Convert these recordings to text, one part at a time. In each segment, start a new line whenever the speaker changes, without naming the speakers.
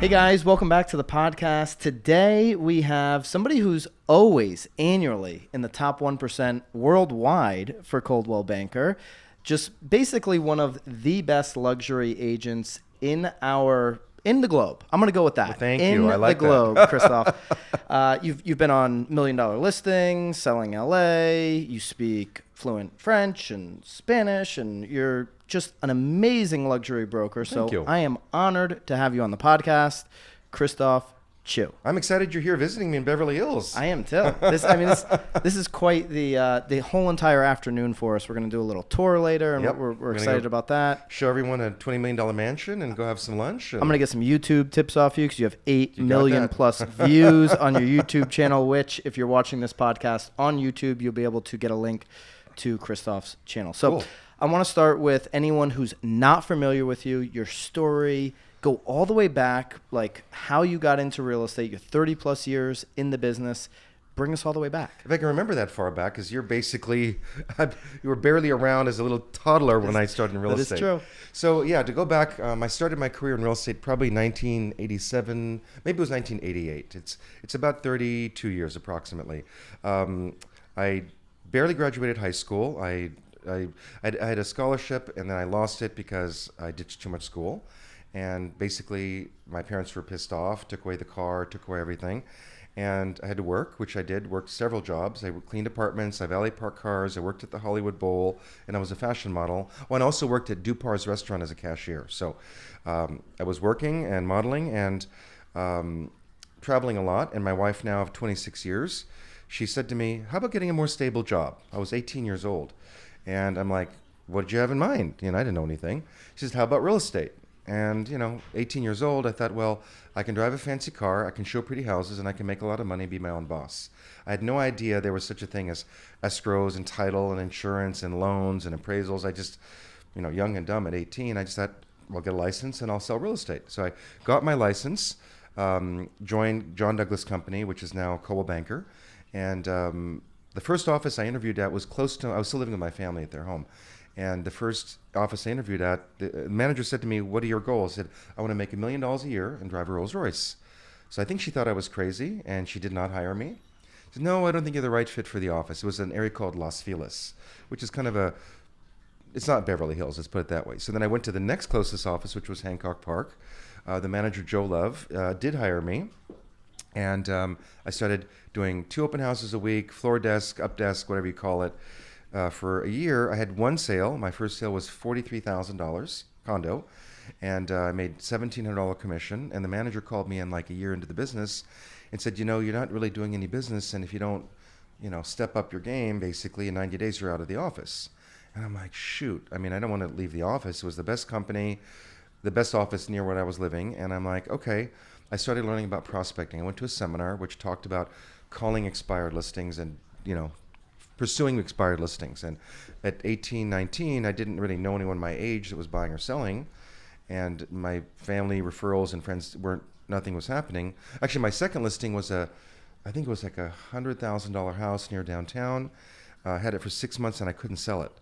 Hey guys, welcome back to the podcast. Today we have somebody who's always annually in the top 1% worldwide for Coldwell Banker. Just basically one of the best luxury agents in the globe. I'm going to go with that.
Well, thank you. I like
the globe, Christophe. You've been on $1 Million Listings, selling LA. You speak fluent French and Spanish, and you're just an amazing luxury broker.
Thank you.
I am honored to have you on the podcast, Christophe Choo.
I'm excited you're here visiting me in Beverly Hills.
I am too. This is quite the whole entire afternoon for us. We're going to do a little tour later, and
Yep.
we're excited about that.
Show everyone a $20 million mansion and go have some lunch.
I'm going to get some YouTube tips off you because you have 8
You got
million
that.
plus views on your YouTube channel, which if you're watching this podcast on YouTube, you'll be able to get a link to Christophe's channel. So
Cool.
I want to start with anyone who's not familiar with you, your story. Go all the way back, like how you got into real estate. You're 30 plus years in the business. Bring us all the way back.
If I can remember that far back, because you're basically, you were barely around as a little toddler when I started in real estate.
That is true.
So yeah, to go back, I started my career in real estate probably 1987, maybe it was 1988. It's about 32 years approximately. I barely graduated high school. I had a scholarship and then I lost it because I ditched too much school. And basically, my parents were pissed off, took away the car, took away everything. And I had to work, which I did, worked several jobs. I cleaned apartments, I valet parked cars, I worked at the Hollywood Bowl, and I was a fashion model. Oh, and I also worked at Dupar's restaurant as a cashier. So I was working and modeling and traveling a lot. And my wife now of 26 years, she said to me, how about getting a more stable job? I was 18 years old. And I'm like, what did you have in mind? I didn't know anything. She says, how about real estate? And, 18 years old, I thought, well, I can drive a fancy car, I can show pretty houses, and I can make a lot of money and be my own boss. I had no idea there was such a thing as escrows and title and insurance and loans and appraisals. I just, young and dumb at 18, I just thought, well, I'll get a license and I'll sell real estate. So I got my license, joined John Douglas Company, which is now Coldwell Banker. And the first office I interviewed at was close to, I was still living with my family at their home. And the first office I interviewed at, the manager said to me, what are your goals? I said, I want to make $1 million a year and drive a Rolls Royce. So I think she thought I was crazy and she did not hire me. She said, no, I don't think you're the right fit for the office. It was an area called Los Feliz, which is kind of it's not Beverly Hills, let's put it that way. So then I went to the next closest office, which was Hancock Park. The manager, Joe Love, did hire me. And I started doing 2 open houses a week, floor desk, up desk, whatever you call it. For a year, I had one sale. My first sale was $43,000 condo, and I made $1,700 commission. And the manager called me in like a year into the business and said, you're not really doing any business, and if you don't, step up your game, basically in 90 days you're out of the office. And I'm like, shoot. I don't want to leave the office. It was the best company, the best office near where I was living. And I'm like, okay. I started learning about prospecting. I went to a seminar which talked about calling expired listings and, pursuing expired listings. And at 18, 19, I didn't really know anyone my age that was buying or selling. And my family referrals and friends nothing was happening. Actually, my second listing was I think it was like $100,000 house near downtown. I had it for 6 months and I couldn't sell it.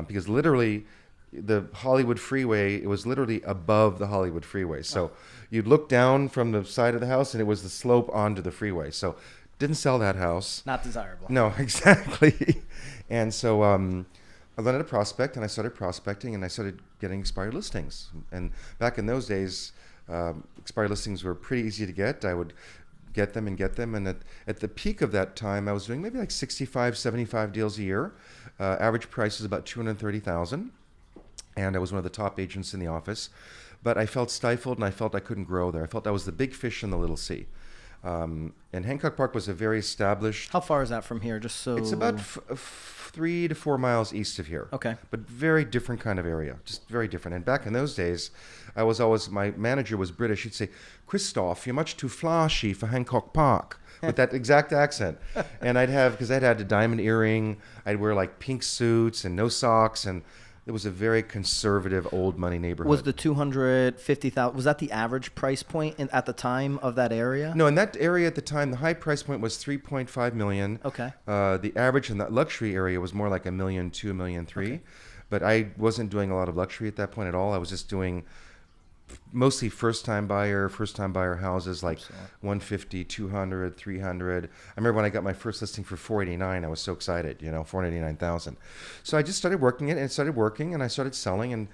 Because literally the Hollywood freeway, it was literally above the Hollywood freeway. So you'd look down from the side of the house and it was the slope onto the freeway. So didn't sell that house.
Not desirable.
No, exactly. And so I learned how to prospect, and I started prospecting, and I started getting expired listings. And back in those days, expired listings were pretty easy to get. I would get them. And at the peak of that time, I was doing maybe like 65, 75 deals a year. Average price is about $230,000. And I was one of the top agents in the office. But I felt stifled, and I felt I couldn't grow there. I felt I was the big fish in the little sea. And Hancock Park was a very established.
How far is that from here? Just so
it's about 3 to 4 miles east of here.
Okay.
But very different kind of area, just very different. And back in those days, my manager was British. He'd say, Christophe, you're much too flashy for Hancock Park, with that exact accent. And because I'd had a diamond earring, I'd wear like pink suits and no socks, and it was a very conservative, old money neighborhood.
Was the $250,000, was that the average price point at the time of that area?
No, in that area at the time, the high price point was $3.5 million.
Okay.
The average in that luxury area was more like $1.2 million, $1.3 million. Okay. But I wasn't doing a lot of luxury at that point at all. I was just doing mostly first-time buyer houses, like 150, 200, 300. I remember when I got my first listing for 489, I was so excited, 489,000. So I just started working it, and it started working, and I started selling, and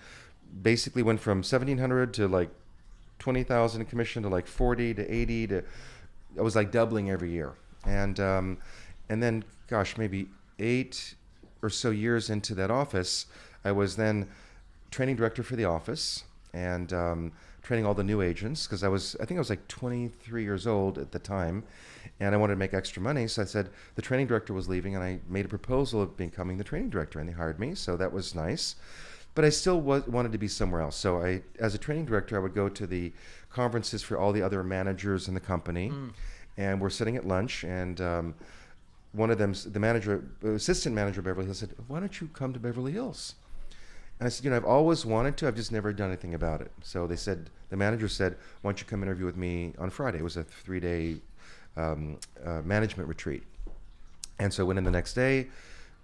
basically went from 1,700 to like 20,000 in commission to like 40 to 80 to, I was like doubling every year. And then, gosh, maybe 8 or so years into that office, I was then training director for the office, and training all the new agents, because I think I was like 23 years old at the time, and I wanted to make extra money. So I said, the training director was leaving, and I made a proposal of becoming the training director, and they hired me. So that was nice. But I still wanted to be somewhere else. So as a training director, I would go to the conferences for all the other managers in the company, and we're sitting at lunch, and one of them, the assistant manager of Beverly Hills, said, "Why don't you come to Beverly Hills?" And I said, I've always wanted to. I've just never done anything about it. So the manager said, "Why don't you come interview with me on Friday?" It was a 3-day management retreat. And so I went in the next day.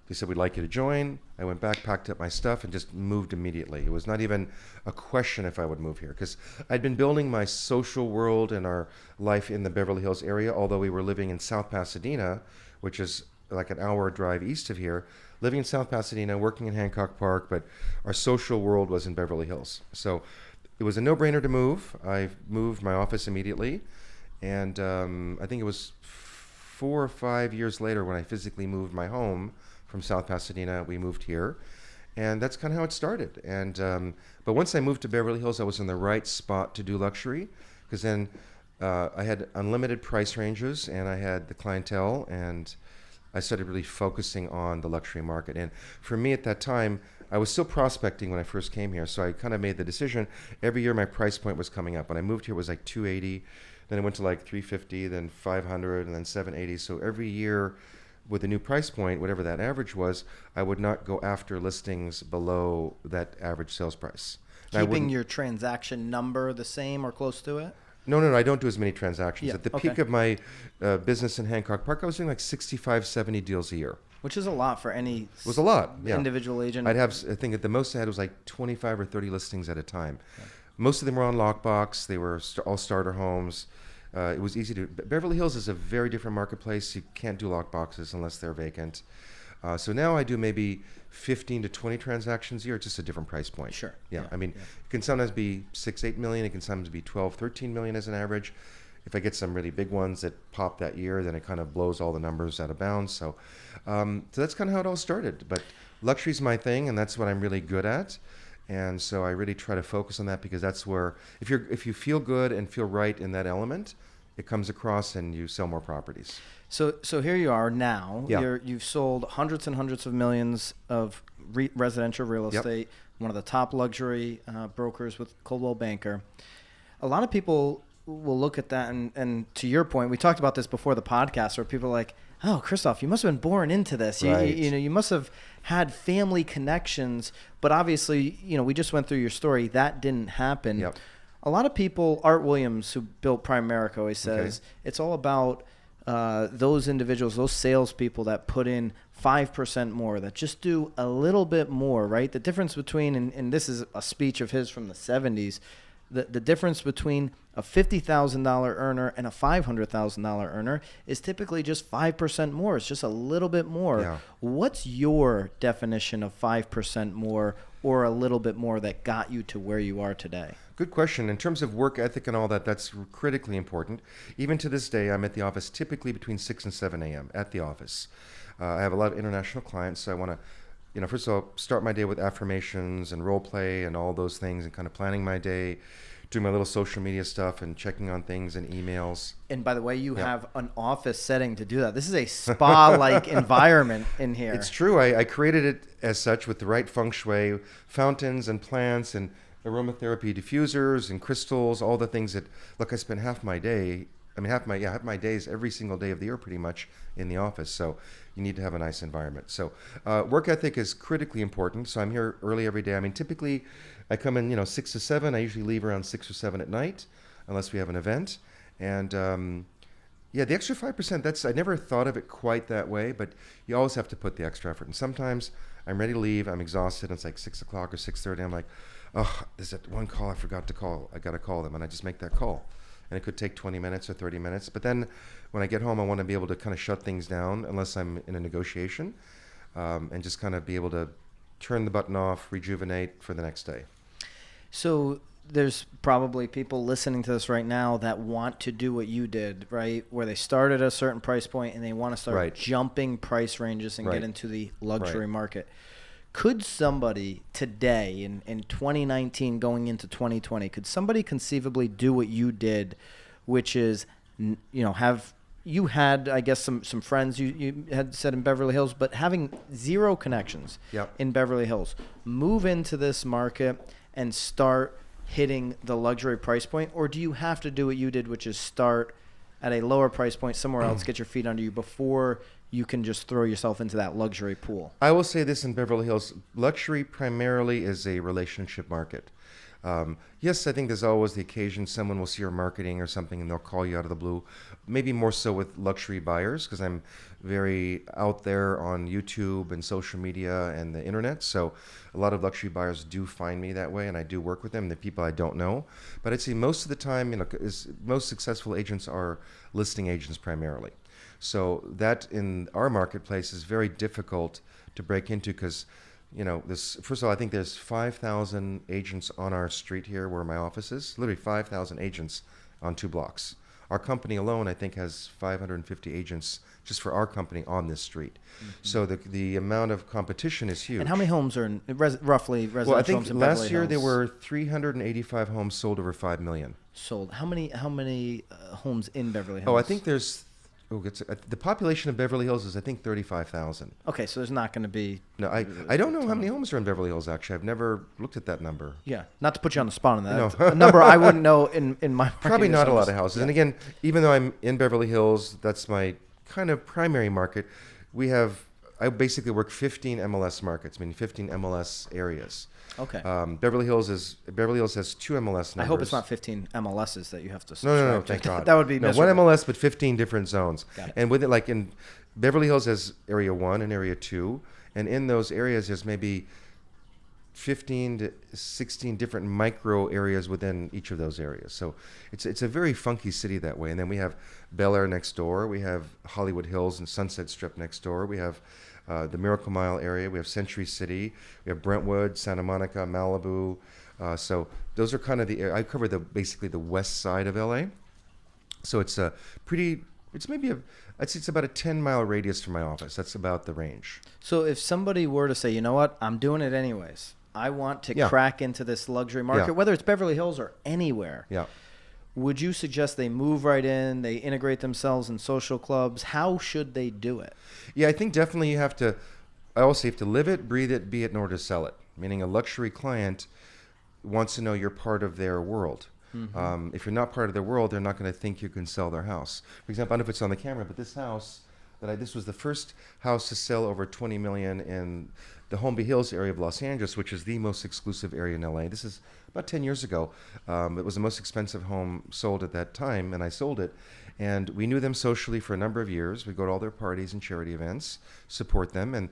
They said, "We'd like you to join." I went back, packed up my stuff, and just moved immediately. It was not even a question if I would move here, because I'd been building my social world and our life in the Beverly Hills area, although we were living in South Pasadena, which is like an hour drive east of here, living in South Pasadena, working in Hancock Park, but our social world was in Beverly Hills. So it was a no-brainer to move. I moved my office immediately, and I think it was 4 or 5 years later when I physically moved my home from South Pasadena. We moved here, and that's kind of how it started. And but once I moved to Beverly Hills, I was in the right spot to do luxury, because then I had unlimited price ranges, and I had the clientele, and I started really focusing on the luxury market. And for me at that time, I was still prospecting when I first came here, so I kind of made the decision. Every year my price point was coming up. When I moved here, it was like 280, then it went to like 350, then 500, and then 780. So every year with a new price point, whatever that average was, I would not go after listings below that average sales price.
Keeping your transaction number the same or close to it?
No, I don't do as many transactions.
Yeah,
At the peak of my business in Hancock Park, I was doing like 65, 70 deals a year.
Which is a lot for any
It was a lot, yeah.
individual agent.
I think at the most I had was like 25 or 30 listings at a time. Okay. Most of them were on lockbox. They were all starter homes. It was easy to... Beverly Hills is a very different marketplace. You can't do lockboxes unless they're vacant. So now I do maybe 15 to 20 transactions a year. It's just a different price point.
Sure.
Yeah. I mean, it can sometimes be 6, 8 million. It can sometimes be 12, 13 million as an average. If I get some really big ones that pop that year, then it kind of blows all the numbers out of bounds. So that's kind of how it all started. But luxury's my thing, and that's what I'm really good at. And so I really try to focus on that, because that's where, if you feel good and feel right in that element, it comes across and you sell more properties.
So here you are now.
Yeah.
You've sold hundreds and hundreds of millions of residential real estate, one of the top luxury brokers with Coldwell Banker. A lot of people will look at that, and to your point, we talked about this before the podcast, where people are like, "Oh, Christophe, you must have been born into this.
Right.
You must have had family connections." But obviously, we just went through your story. That didn't happen.
Yep.
A lot of people, Art Williams, who built Primerica, always says it's all about those individuals, those salespeople that put in 5% more, that just do a little bit more, right? The difference between, and this is a speech of his from the 70s, the difference between a $50,000 earner and a $500,000 earner is typically just 5% more. It's just a little bit more.
Yeah.
What's your definition of 5% more or a little bit more that got you to where you are today?
Good question. In terms of work ethic and all that, that's critically important. Even to this day, I'm at the office typically between 6 and 7 a.m. at the office. I have a lot of international clients, so I want to, first of all, start my day with affirmations and role play and all those things, and kind of planning my day, doing my little social media stuff and checking on things and emails.
And by the way, you have an office setting to do that. This is a spa-like environment in here.
It's true. I created it as such with the right feng shui, fountains and plants and aromatherapy diffusers and crystals, all the things that, look, I spend half my days every single day of the year pretty much in the office. So you need to have a nice environment. So work ethic is critically important. So I'm here early every day. I mean, typically I come in, 6 to 7. I usually leave around 6 or 7 at night, unless we have an event. And the extra 5%, I never thought of it quite that way, but you always have to put the extra effort. And sometimes I'm ready to leave. I'm exhausted. It's like 6 o'clock or 6:30. I'm like, oh, there's that one call I forgot to call. I got to call them, and I just make that call. And it could take 20 minutes or 30 minutes. But then when I get home, I want to be able to kind of shut things down unless I'm in a negotiation, and just kind of be able to turn the button off, rejuvenate for the next day.
So there's probably people listening to this right now that want to do what you did, right? Where they start at a certain price point and they want to start jumping price ranges and get into the luxury market. Could somebody today in 2019 going into 2020, could somebody conceivably do what you did, which is, have you had, I guess, some friends you had said in Beverly Hills, but having zero connections in Beverly Hills, move into this market and start hitting the luxury price point? Or do you have to do what you did, which is start at a lower price point somewhere else, get your feet under you before you can just throw yourself into that luxury pool?
I will say this in Beverly Hills, luxury primarily is a relationship market. Yes, I think there's always the occasion someone will see your marketing or something and they'll call you out of the blue. Maybe more so with luxury buyers because I'm very out there on YouTube and social media and the internet. So a lot of luxury buyers do find me that way, and I do work with them, the people I don't know. But I'd say most of the time, most successful agents are listing agents primarily. So that in our marketplace is very difficult to break into because first of all, I think there's 5,000 agents on our street here where my office is, literally 5,000 agents on 2 blocks. Our company alone, I think, has 550 agents just for our company on this street. Mm-hmm. So the amount of competition is huge.
And how many homes are in roughly residential
Well, I think
homes in
last
Beverly
year
Hills?
there were 385 homes sold over 5 million.
Sold. How many homes in Beverly Hills?
Oh, I think there's... the population of Beverly Hills is, I think, 35,000.
Okay, so there's not going to be...
No, I don't know how many homes are in Beverly Hills, actually. I've never looked at that number.
Yeah, not to put you on the spot on that.
No.
A number I wouldn't know in my market.
Probably not a lot of houses. Yeah. And again, even though I'm in Beverly Hills, that's my kind of primary market. I basically work 15 MLS markets, meaning 15 MLS areas.
Okay.
Beverly Hills has 2 MLS numbers.
I hope it's not 15 MLSs that you have to
subscribe
to.
No, thank God.
That would be miserable.
One MLS, but 15 different zones.
Got it.
And with it, like in Beverly Hills has Area 1 and Area 2, and in those areas there's maybe 15 to 16 different micro areas within each of those areas. So it's a very funky city that way. And then we have Bel Air next door. We have Hollywood Hills and Sunset Strip next door. We have the Miracle Mile area. We have Century City. We have Brentwood, Santa Monica, Malibu. So those are kind of I cover basically the west side of LA. So it's about a 10-mile radius from my office. That's about the range.
So if somebody were to say, you know what, I'm doing it anyways. I want to crack into this luxury market, whether it's Beverly Hills or anywhere.
Yeah.
Would you suggest they move right in, they integrate themselves in social clubs? How should they do it?
Yeah, I think definitely I also have to live it, breathe it, be it in order to sell it. Meaning a luxury client wants to know you're part of their world. Mm-hmm. If you're not part of their world, they're not going to think you can sell their house. For example, I don't know if it's on the camera, but this house, this was the first house to sell over $20 million in the Holmby Hills area of Los Angeles, which is the most exclusive area in LA. This is about 10 years ago. It was the most expensive home sold at that time, and I sold it. And we knew them socially for a number of years. We'd go to all their parties and charity events, support them. And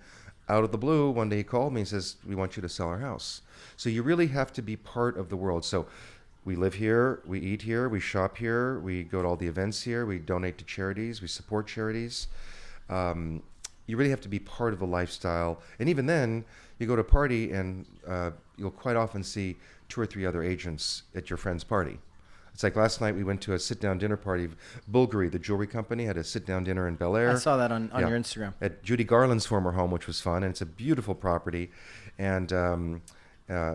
out of the blue, one day he called me and says, we want you to sell our house. So you really have to be part of the world. So we live here, we eat here, we shop here, we go to all the events here, we donate to charities, we support charities. You really have to be part of the lifestyle. And even then, you go to a party and you'll quite often see 2 or 3 other agents at your friend's party. It's like last night we went to a sit-down dinner party. Bulgari, the jewelry company, had a sit-down dinner in Bel Air.
I saw that on your Instagram.
At Judy Garland's former home, which was fun. And it's a beautiful property. And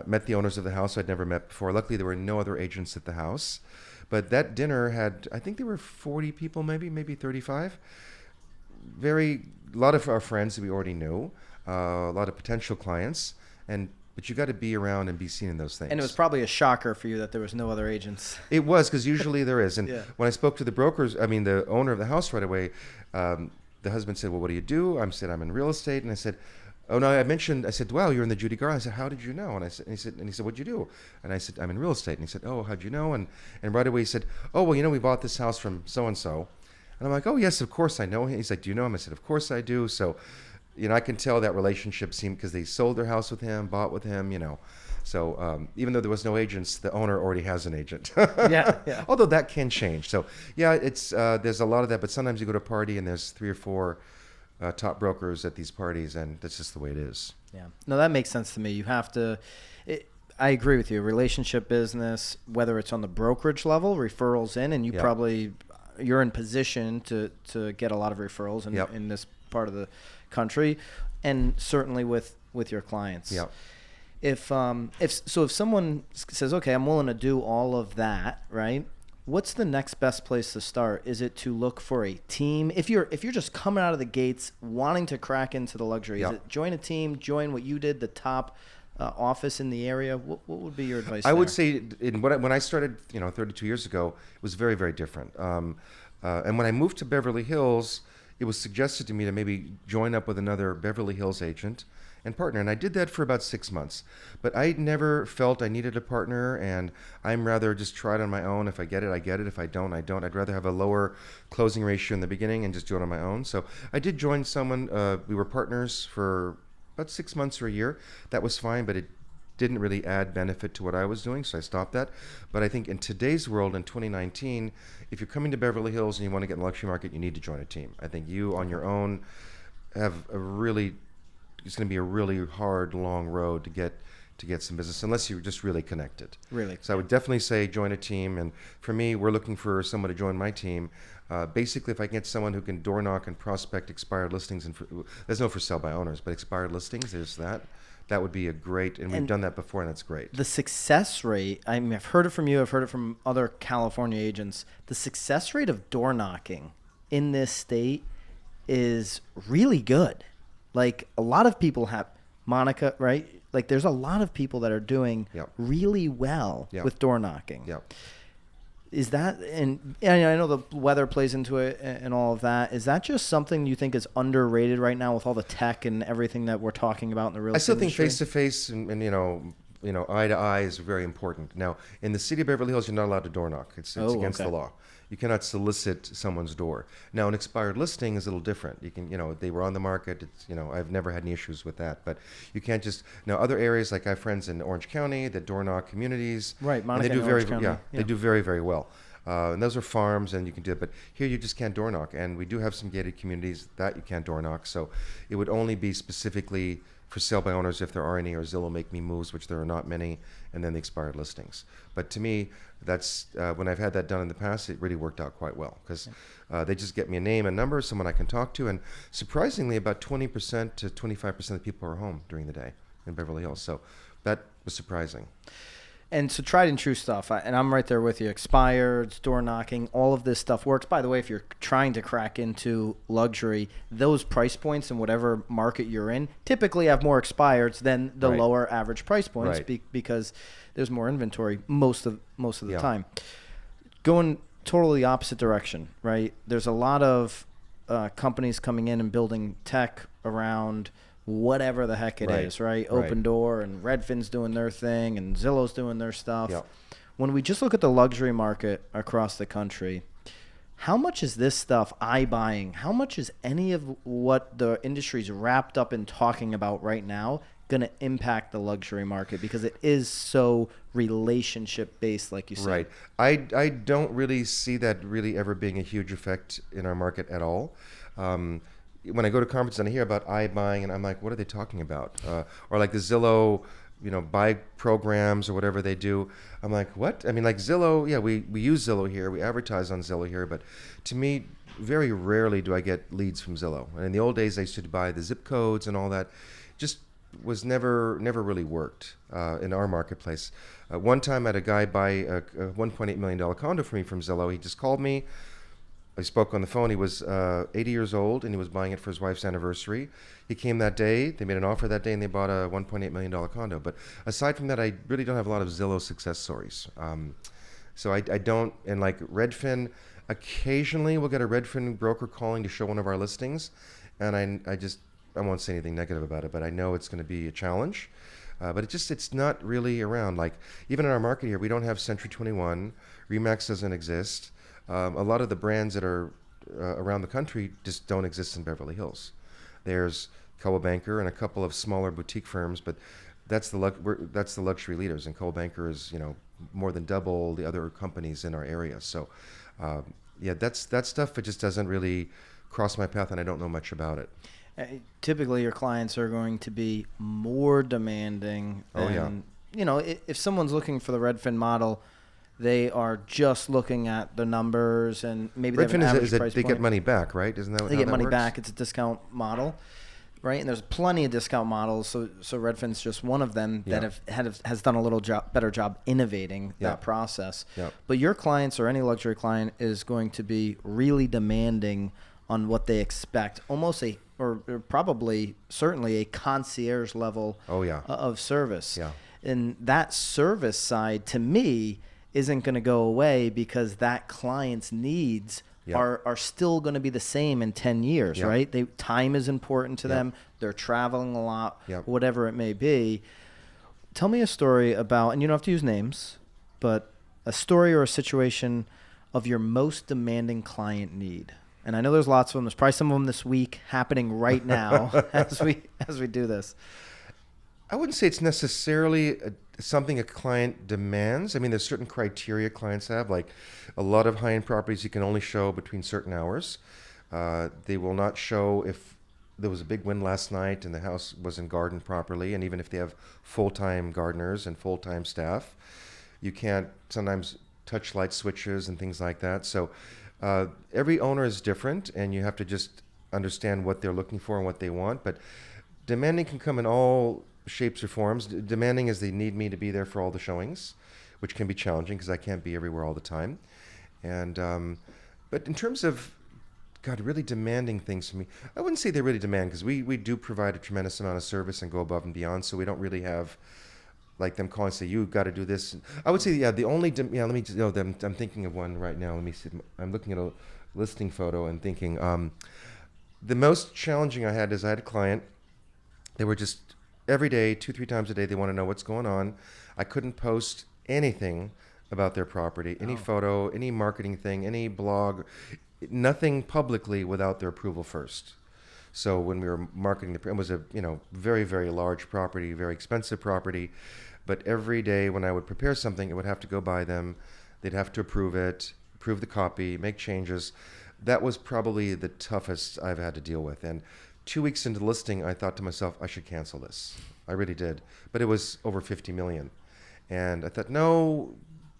met the owners of the house I'd never met before. Luckily, there were no other agents at the house. But that dinner had, I think there were 40 people, maybe 35. A lot of our friends that we already knew, a lot of potential clients, but you got to be around and be seen in those things.
And it was probably a shocker for you that there was no other agents.
It was, because usually there is. And when I spoke to the owner of the house right away, the husband said, well, what do you do? I said, I'm in real estate. And I said, oh, no, I said, wow, you're in the Judy Garland. I said, how did you know? And he said, what'd you do? And I said, I'm in real estate. And he said, oh, how'd you know? And right away he said, oh, well, we bought this house from so-and-so. And I'm like, oh, yes, of course I know. He's like, do you know him? I said, of course I do. So I can tell that relationship seemed because they sold their house with him, bought with him, So even though there was no agents, the owner already has an agent.
Yeah.
Although that can change. So yeah, it's there's a lot of that. But sometimes you go to a party and there's 3 or 4 top brokers at these parties, and that's just the way it is.
Yeah. No, that makes sense to me. You have to. I agree with you. Relationship business, whether it's on the brokerage level, referrals in, and you're in position to get a lot of referrals in this part of the country, and certainly with your clients.
Yeah.
If someone says, okay, I'm willing to do all of that, right? What's the next best place to start? Is it to look for a team? If you're just coming out of the gates wanting to crack into the luxury, is it join a team, join what you did, the top office in the area? What would be your advice?
I would say when I started, 32 years ago, it was very, very different. And when I moved to Beverly Hills, it was suggested to me to maybe join up with another Beverly Hills agent and partner. And I did that for about 6 months. But I never felt I needed a partner, and I'm rather just try it on my own. If I get it, I get it. If I don't, I don't. I'd rather have a lower closing ratio in the beginning and just do it on my own. So I did join someone. We were partners for about 6 months or a year. That was fine, but it didn't really add benefit to what I was doing, so I stopped that. But I think in today's world, in 2019, if you're coming to Beverly Hills and you want to get in the luxury market, you need to join a team. I think you on your own it's going to be a really hard, long road to get some business unless you're just really connected.
Really.
So I would definitely say join a team. And for me, we're looking for someone to join my team. Basically, if I can get someone who can door knock and prospect expired listings, and there's no for sale by owners, but expired listings, there's that. That would be a great, and we've done that before, and that's great.
The success rate, I mean, I've heard it from you, I've heard it from other California agents. The success rate of door knocking in this state is really good. Like, a lot of people have, Monica, right? Like, there's a lot of people that are doing really well with door knocking.
Yep.
Is that, and I know the weather plays into it and all of that. Is that just something you think is underrated right now with all the tech and everything that we're talking about in the real estate industry?
I still think face-to-face and eye-to-eye is very important. Now, in the city of Beverly Hills, you're not allowed to door knock. It's against the law. You cannot solicit someone's door. Now, an expired listing is a little different. You can, they were on the market. It's, I've never had any issues with that. But you can't just, now other areas, like I have friends in Orange County that door knock communities.
Right, Monica,
and they do
Orange County.
They do very, very well. And those are farms, and you can do it. But here you just can't door knock. And we do have some gated communities that you can't door knock. So it would only be specifically for sale by owners if there are any, or Zillow Make Me Moves, which there are not many, and then the expired listings. But to me, that's when I've had that done in the past, it really worked out quite well because they just get me a name, a number, someone I can talk to, and surprisingly, about 20% to 25% of the people are home during the day in Beverly Hills. So that was surprising.
And so tried and true stuff, and I'm right there with you. Expireds, door knocking, all of this stuff works. By the way, if you're trying to crack into luxury, those price points in whatever market you're in typically have more expireds than the lower average price points because there's more inventory most of the time. Going totally opposite direction, right? There's a lot of companies coming in and building tech around whatever the heck it is, right? Open Door and Redfin's doing their thing and Zillow's doing their stuff. Yep. When we just look at the luxury market across the country, how much is this stuff iBuying? How much is any of what the industry's wrapped up in talking about right now going to impact the luxury market? Because it is so relationship based, like you said.
Right. I don't really see that really ever being a huge effect in our market at all. When I go to conferences and I hear about iBuying, and I'm like, what are they talking about? Or like the Zillow, buy programs or whatever they do. I'm like, what? I mean, like Zillow, we use Zillow here. We advertise on Zillow here. But to me, very rarely do I get leads from Zillow. And in the old days, I used to buy the zip codes and all that. Just was never really worked in our marketplace. One time I had a guy buy a $1.8 million condo for me from Zillow. He just called me. I spoke on the phone. He was 80 years old, and he was buying it for his wife's anniversary. He came that day. They made an offer that day, and they bought a $1.8 million condo. But aside from that, I really don't have a lot of Zillow success stories. So I don't, and like Redfin, occasionally we'll get a Redfin broker calling to show one of our listings, and I won't say anything negative about it, but I know it's going to be a challenge. But it's not really around. Like, even in our market here, we don't have Century 21. Remax doesn't exist. A lot of the brands that are around the country just don't exist in Beverly Hills. There's Coldwell Banker, and a couple of smaller boutique firms, but that's the luxury leaders, and Coldwell Banker is more than double the other companies in our area. So that stuff, it just doesn't really cross my path, and I don't know much about it.
Typically, your clients are going to be more demanding than, if someone's looking for the Redfin model, they are just looking at the numbers, and maybe
Redfin
they have an average
is
price
they
point.
get money back, right? Isn't that
They
how
get
that
money
works?
back. It's a discount model, right? And there's plenty of discount models. So Redfin's just one of them that has done a little better job innovating that process.
Yeah.
But your clients, or any luxury client, is going to be really demanding on what they expect, almost or probably certainly a concierge level of service.
Yeah.
And that service side, to me, isn't going to go away, because that client's needs are still going to be the same in 10 years, right? Time is important to them. They're traveling a lot, whatever it may be. Tell me a story about, and you don't have to use names, but a story or a situation of your most demanding client need. And I know there's lots of them. There's probably some of them this week happening right now as we do this.
I wouldn't say it's necessarily something a client demands. I mean, there's certain criteria clients have, like a lot of high-end properties you can only show between certain hours. They will not show if there was a big wind last night and the house wasn't gardened properly, and even if they have full-time gardeners and full-time staff, you can't sometimes touch light switches and things like that. So every owner is different, and you have to just understand what they're looking for and what they want. But demanding can come in all shapes or forms. Demanding is they need me to be there for all the showings, which can be challenging because I can't be everywhere all the time. And but in terms of really demanding things from me, I wouldn't say they really demand, because we do provide a tremendous amount of service and go above and beyond. So we don't really have like them calling and say, you got to do this. I would say the only let me just, I'm thinking of one right now. Let me see. I'm looking at a listing photo and thinking the most challenging I had is I had a client. They were just every day, 2-3 times a day, they want to know what's going on. I couldn't post anything about their property, any photo, any marketing thing, any blog, nothing publicly without their approval first. So when we were marketing, it was a very, very large property, very expensive property. But every day when I would prepare something, it would have to go by them. They'd have to approve it, approve the copy, make changes. That was probably the toughest I've had to deal with. And 2 weeks into the listing, I thought to myself, I should cancel this. I really did. But it was over $50 million. And I thought, no,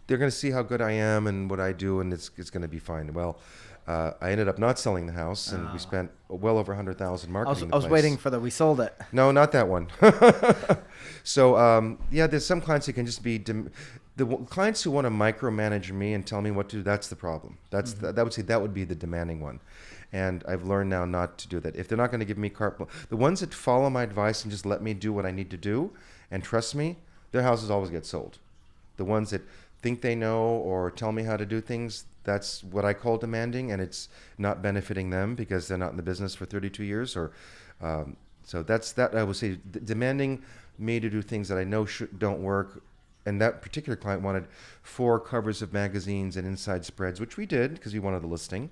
they're going to see how good I am and what I do, and it's going to be fine. Well, I ended up not selling the house, and we spent well over $100,000 marketing the
I was
place.
waiting for we sold it.
No, not that one. So, there's some clients who can just be... clients who want to micromanage me and tell me what to do, that's the problem. That would be the demanding one. And I've learned now not to do that. If they're not going to give me carte blanche, the ones that follow my advice and just let me do what I need to do and trust me, their houses always get sold. The ones that think they know or tell me how to do things, that's what I call demanding, and it's not benefiting them because they're not in the business for 32 years. So that's that. I would say demanding me to do things that I know don't work. And that particular client wanted 4 covers of magazines and inside spreads, which we did because we wanted the listing.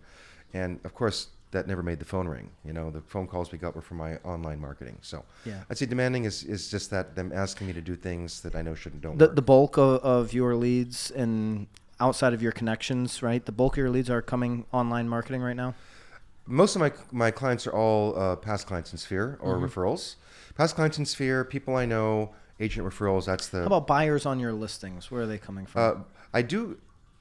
And of course, that never made the phone ring. The phone calls we got were from my online marketing. So I'd say demanding is just that, them asking me to do things that I know don't work.
The bulk of your leads, and outside of your connections, right? The bulk of your leads are coming online marketing right now?
Most of my clients are all past clients in Sphere or referrals. Past clients in Sphere, people I know, agent referrals, that's the...
How about buyers on your listings? Where are they coming from?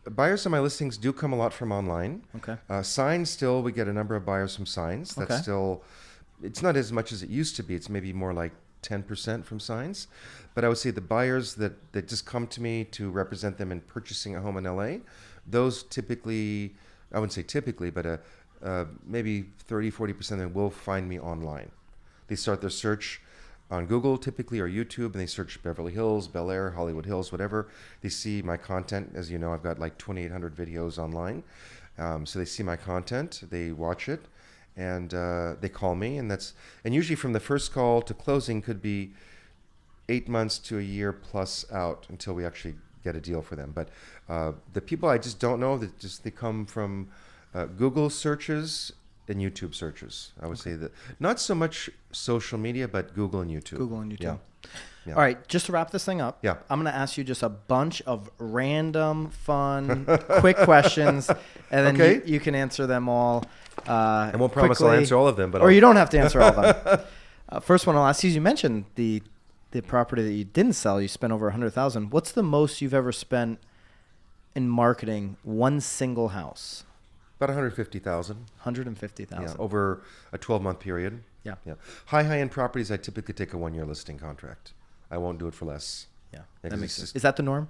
Buyers on my listings do come a lot from online.
Okay.
Signs still, we get a number of buyers from signs. That's
Okay.
still, it's not as much as it used to be. It's maybe more like 10% from signs. But I would say the buyers that just come to me to represent them in purchasing a home in LA, those typically, I wouldn't say typically, but maybe 30-40% of them will find me online. They start their search on Google typically or YouTube, and they search Beverly Hills, Bel Air, Hollywood Hills, whatever. They see my content. As you know, I've got like 2,800 videos online. So they see my content, they watch it, and they call me. And usually from the first call to closing could be 8 months to a year plus out until we actually get a deal for them. But the people I just don't know, they come from Google searches and YouTube searches. I would say that not so much social media, but Google and YouTube.
Google and YouTube.
Yeah. Yeah.
All right, just to wrap this thing up,
Yeah.
I'm going to ask you just a bunch of random, fun, quick questions, and then you can answer them all.
I won't promise I'll answer all of them, but
you don't have to answer all of them. First one I'll ask you mentioned the property that you didn't sell. You spent over $100,000. What's the most you've ever spent in marketing one single house?
about 150,000.
150,000.
Yeah, over a 12-month period.
Yeah.
Yeah. High-end properties, I typically take a 1-year listing contract. I won't do it for less.
Yeah,
Yeah,
that
'cause
makes
it's
sense.
just-
Is that the norm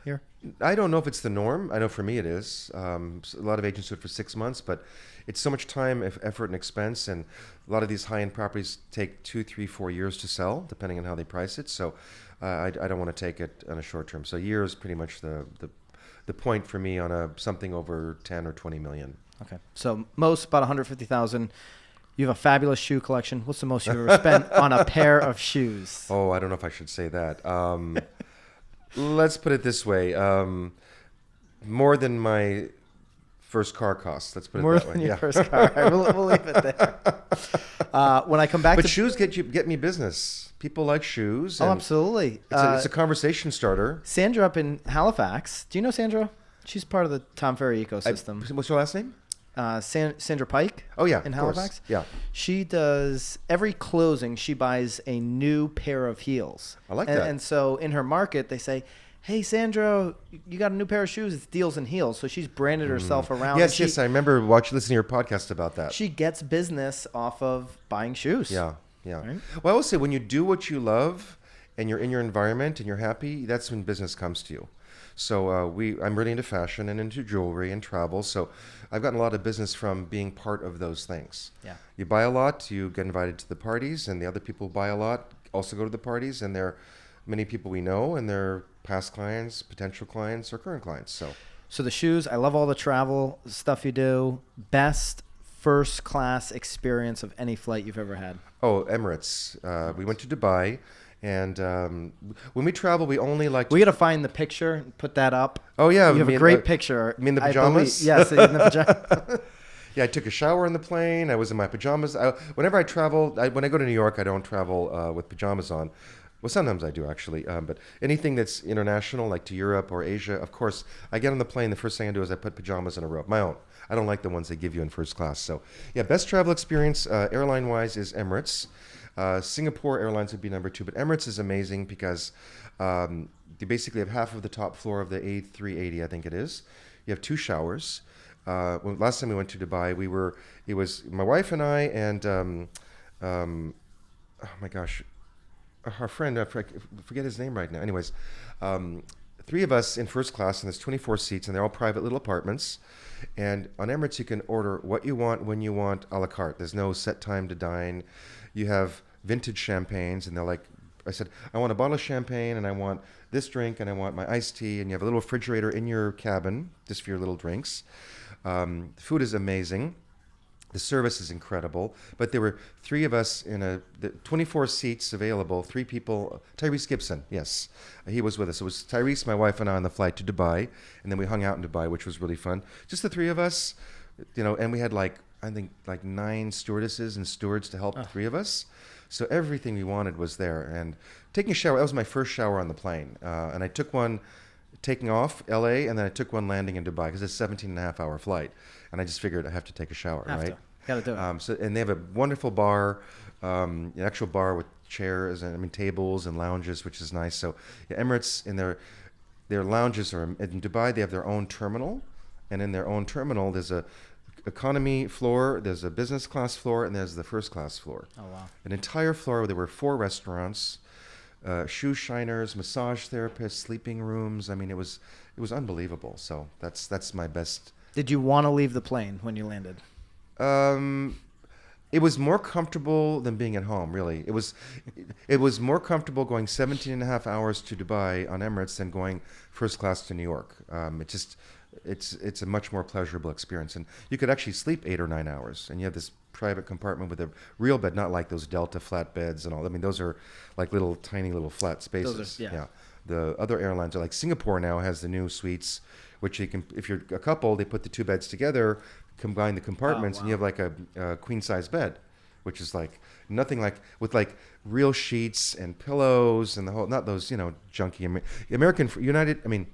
here?
I don't know if it's the norm. I know for me it is. A lot of agents do it for 6 months, but it's so much time, effort, and expense. And a lot of these high-end properties take 2, 3, 4 years to sell, depending on how they price it. So I don't want to take it on a short term. So a year is pretty much the point for me on something over 10 or 20 million.
Okay. So most about 150,000. You have a fabulous shoe collection. What's the most you've ever spent on a pair of shoes?
Oh, I don't know if I should say that. Let's put it this way. More than my first car costs. Let's put it
More
that way.
than your first car. We'll leave it there. When I come back
But
to
shoes get me business. People like shoes.
Oh,
and
absolutely.
It's a conversation starter.
Sandra up in Halifax. Do you know Sandra? She's part of the Tom Ferry ecosystem.
What's your last name?
Sandra Pike.
Oh, yeah.
In
of course.
Halifax.
Yeah.
She does every closing. She buys a new pair of heels.
I like that.
And so in her market, they say, "Hey, Sandra, you got a new pair of shoes. It's Deals and Heels." So she's branded herself around.
Yes, I remember listening to your podcast about that.
She gets business off of buying shoes.
Yeah.
Right?
Well, I will say when you do what you love and you're in your environment and you're happy, that's when business comes to you. So I'm really into fashion and into jewelry and travel. So I've gotten a lot of business from being part of those things.
Yeah.
You buy a lot, you get invited to the parties, and the other people who buy a lot also go to the parties, and they're many people we know, and they're past clients, potential clients, or current clients.
So the shoes, I love all the travel stuff you do. Best first class experience of any flight you've ever had?
Oh, Emirates. We went to Dubai. And when we travel, we only like to...
We got to find the picture and put that up.
Oh, yeah.
You have a great picture.
You mean the pajamas?
Yes, in the pajamas.
Yeah, I took a shower in the plane. I was in my pajamas. Whenever I travel, when I go to New York, I don't travel with pajamas on. Well, sometimes I do, actually. But anything that's international, like to Europe or Asia, of course, I get on the plane. The first thing I do is I put pajamas in a row. My own. I don't like the ones they give you in first class. So, yeah, best travel experience airline-wise is Emirates. Singapore Airlines would be number 2, but Emirates is amazing because you basically have half of the top floor of the A380, I think it is. You have 2 showers. Last time we went to Dubai, it was my wife and I and oh my gosh, our friend, I forget his name right now. Anyways, 3 of us in first class, and there's 24 seats, and they're all private little apartments. And on Emirates, you can order what you want, when you want, a la carte. There's no set time to dine. You have vintage champagnes, and they're like, I said, I want a bottle of champagne, and I want this drink, and I want my iced tea, and you have a little refrigerator in your cabin just for your little drinks. The food is amazing. The service is incredible. But there were 3 of us in the 24 seats available, 3 people. Tyrese Gibson, yes. He was with us. It was Tyrese, my wife, and I on the flight to Dubai, and then we hung out in Dubai, which was really fun. Just the 3 of us, and we had I think 9 stewardesses and stewards to help the 3 of us. So everything we wanted was there. And taking a shower, that was my first shower on the plane. And I took one taking off LA, and then I took one landing in Dubai because it's a 17.5-hour flight. And I just figured I have to take a shower, right?
Got to do it.
And they have a wonderful bar, an actual bar with chairs and tables and lounges, which is nice. So yeah, Emirates, in their lounges are in Dubai. They have their own terminal, and in their own terminal, there's a economy floor, there's a business class floor, and there's the first class floor.
Oh, wow.
An entire floor where there were 4 restaurants, shoe shiners, massage therapists, sleeping rooms. I mean, it was unbelievable. So that's my best.
Did you want to leave the plane when you landed?
It was more comfortable than being at home, really. It was more comfortable going 17.5 hours to Dubai on Emirates than going first class to New York. It's a much more pleasurable experience. And you could actually sleep 8 or 9 hours. And you have this private compartment with a real bed, not like those Delta flat beds and all. I mean, those are like tiny little flat spaces.
Those are, yeah.
The other airlines are like Singapore now has the new suites, which you can, if you're a couple, they put the 2 beds together, combine the compartments, and you have like a queen size bed, which is like nothing like with like real sheets and pillows and the whole, not those, junky American United. I mean,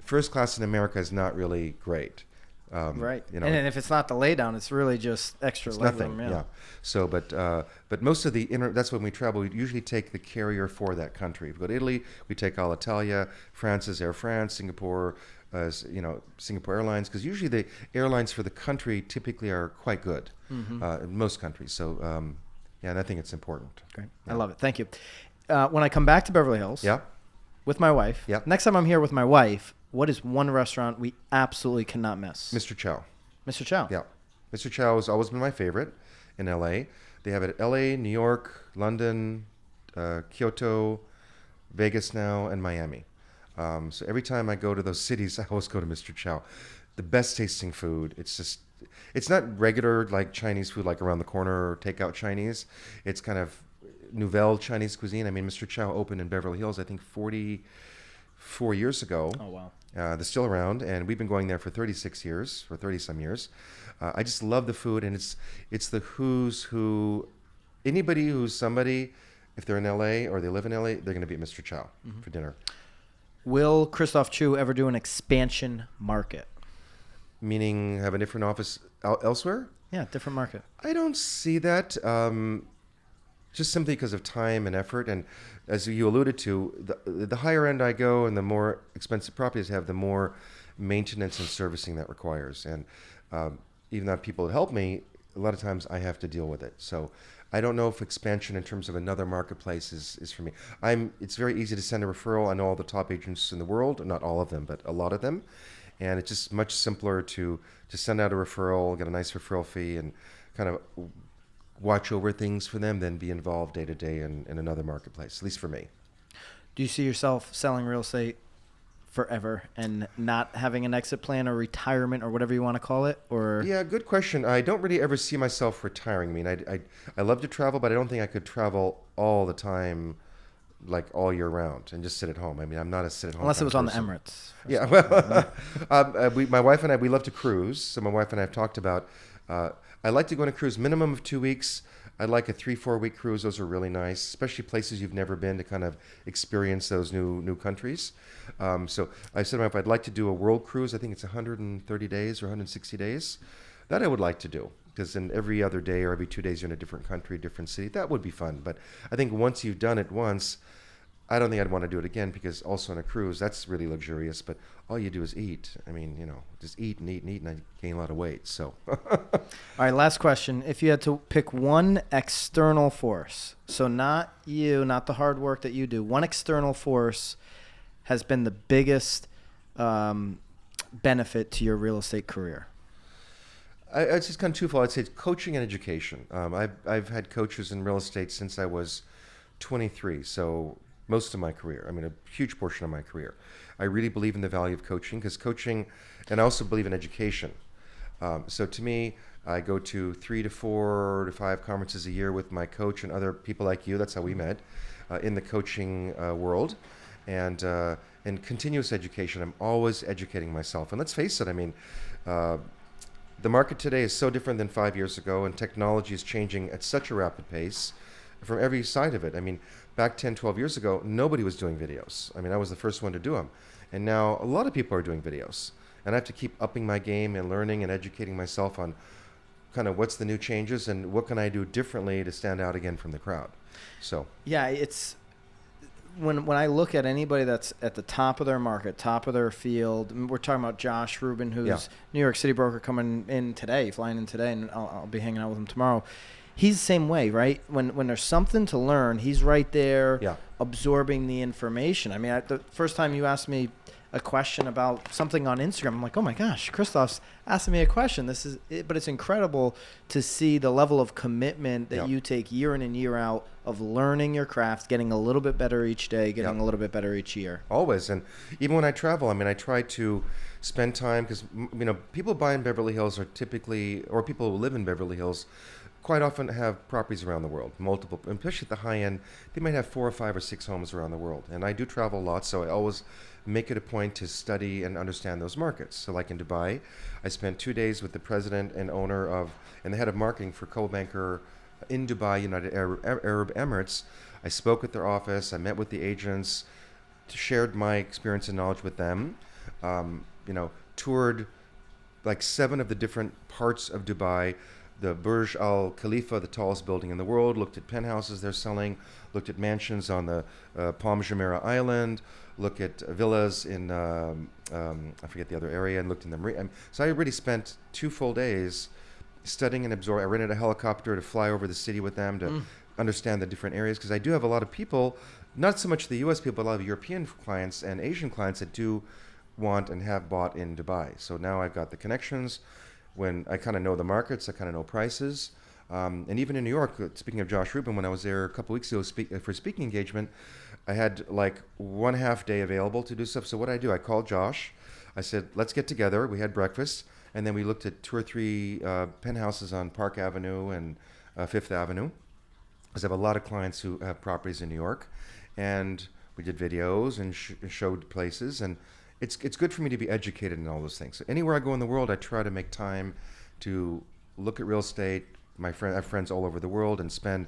first class in America is not really great.
Right. And if it's not the lay down, it's really just extra leg room.
Yeah. So, but most of that's when we travel. We usually take the carrier for that country. If we go to Italy, we take Alitalia. France is Air France. Singapore, Singapore Airlines, because usually the airlines for the country typically are quite good in most countries. So, and I think it's important.
Great. Yeah. I love it. Thank you. When I come back to Beverly Hills, with my wife, next time I'm here with my wife, what is one restaurant we absolutely cannot miss?
Mr. Chow.
Mr. Chow.
Yeah. Mr. Chow has always been my favorite in LA. They have it at LA, New York, London, Kyoto, Vegas now, and Miami. So every time I go to those cities, I always go to Mr. Chow. The best tasting food. It's not regular like Chinese food like around the corner or takeout Chinese. It's kind of nouvelle Chinese cuisine. I mean, Mr. Chow opened in Beverly Hills, I think 44 years ago.
Oh, wow.
They're still around, and we've been going there for 36 years, or 30-some years. I just love the food, and it's the who's who. Anybody who's somebody, if they're in L.A. or they live in L.A., they're going to be at Mr. Chow for dinner.
Will Christophe Choo ever do an expansion market?
Meaning have a different office elsewhere?
Yeah, different market.
I don't see that. Just simply because of time and effort. And as you alluded to, the higher end I go and the more expensive properties have, the more maintenance and servicing that requires. And even though people help me, a lot of times I have to deal with it. So I don't know if expansion in terms of another marketplace is for me. It's very easy to send a referral. I know all the top agents in the world, not all of them, but a lot of them. And it's just much simpler to send out a referral, get a nice referral fee, and kind of watch over things for them than be involved day to day in another marketplace, at least for me.
Do you see yourself selling real estate forever and not having an exit plan or retirement or whatever you want to call it? Or
yeah, good question. I don't really ever see myself retiring. I mean, I love to travel, but I don't think I could travel all the time, like all year round, and just sit at home. I mean, I'm not a sit at home.
Unless it was on the
person.
Emirates.
Yeah, well, my wife and I, we love to cruise. So my wife and I have talked about. I like to go on a cruise minimum of 2 weeks. I'd like a 3-4 week cruise. Those are really nice, especially places you've never been to kind of experience those new countries. So I said to my wife, I'd like to do a world cruise. I think it's 130 days or 160 days. That I would like to do, because in every other day or every 2 days you're in a different country, different city. That would be fun. But I think once you've done it once, I don't think I'd want to do it again, because also on a cruise, that's really luxurious. But all you do is eat. I mean, just eat and eat and eat, and I gain a lot of weight. So,
all right, last question. If you had to pick one external force, so not you, not the hard work that you do, one external force has been the biggest benefit to your real estate career.
It's just kind of twofold. I'd say it's coaching and education. I've had coaches in real estate since I was 23, so most of my career. I mean, a huge portion of my career. I really believe in the value of coaching, and I also believe in education. So to me, I go to 3 to 4 to 5 conferences a year with my coach and other people like you. That's how we met in the coaching world, and continuous education. I'm always educating myself. And let's face it, I mean, the market today is so different than 5 years ago, and technology is changing at such a rapid pace from every side of it. I mean, back 10, 12 years ago, nobody was doing videos. I mean, I was the first one to do them. And now a lot of people are doing videos. And I have to keep upping my game and learning and educating myself on kind of what's the new changes and what can I do differently to stand out again from the crowd. So
yeah, it's when I look at anybody that's at the top of their market, top of their field, we're talking about Josh Rubin, who's New York City broker, coming in today, flying in today, and I'll be hanging out with him tomorrow. He's the same way, right? When there's something to learn, he's right there absorbing the information. I mean, the first time you asked me a question about something on Instagram, I'm like, oh my gosh, Christophe's asking me a question. This is it, but it's incredible to see the level of commitment that you take year in and year out of learning your craft, getting a little bit better each day, getting a little bit better each year.
Always. And even when I travel, I mean, I try to spend time, because people buy in Beverly Hills are typically, or people who live in Beverly Hills, quite often have properties around the world, multiple, especially at the high end. They might have 4 or 5 or 6 homes around the world. And I do travel a lot, so I always make it a point to study and understand those markets. So like in Dubai, I spent 2 days with the president and owner of, and the head of marketing for Coldwell Banker in Dubai, United Arab Emirates. I spoke with their office, I met with the agents, shared my experience and knowledge with them, toured like 7 of the different parts of Dubai, the Burj Al Khalifa, the tallest building in the world, looked at penthouses they're selling, looked at mansions on the Palm Jumeirah Island, looked at villas in, I forget the other area, and looked in the so I already spent 2 full days studying and absorbing. I rented a helicopter to fly over the city with them to understand the different areas, because I do have a lot of people, not so much the U.S. people, but a lot of European clients and Asian clients that do want and have bought in Dubai. So now I've got the connections. When I kind of know the markets, I kind of know prices. And even in New York, speaking of Josh Rubin, when I was there a couple weeks ago for a speaking engagement, I had like 1/2 day available to do stuff. So what I do, I called Josh. I said, let's get together. We had breakfast. And then we looked at 2 or 3 penthouses on Park Avenue and Fifth Avenue, because I have a lot of clients who have properties in New York. And we did videos and showed places. And it's good for me to be educated in all those things. So anywhere I go in the world, I try to make time to look at real estate. I have friends all over the world, and spend,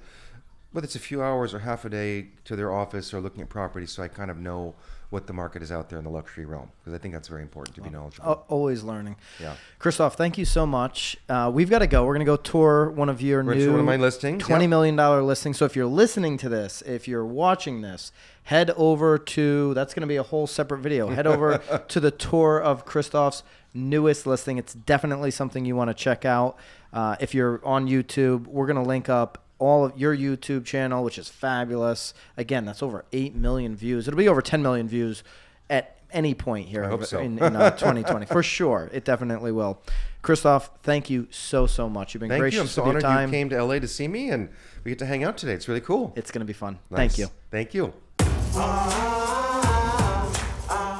whether it's a few hours or half a day to their office or looking at properties, so I kind of know what the market is out there in the luxury realm, because I think that's very important to be knowledgeable.
Always learning.
Yeah.
Christophe, thank you so much. We've got to go. We're going to go tour one of your new
one of my listings,
$20 million listings. So if you're listening to this, if you're watching this, head over to, that's going to be a whole separate video. Head over to the tour of Christophe's newest listing. It's definitely something you want to check out. If you're on YouTube, we're going to link up all of your YouTube channel, which is fabulous. Again, that's over 8 million views. It'll be over 10 million views at any point here in 2020. For sure. It definitely will. Christophe, thank you so much. You've been gracious
I'm so
with your
honored
time.
you came to LA to see me, and we get to hang out today. It's really cool.
It's going to be fun.
Nice.
Thank you.
Thank you.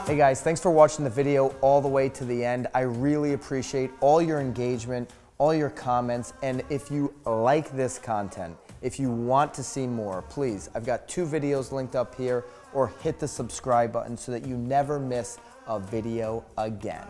Hey guys, thanks for watching the video all the way to the end. I really appreciate all your engagement, all your comments, and if you like this content, if you want to see more, please, I've got 2 videos linked up here, or hit the subscribe button so that you never miss a video again.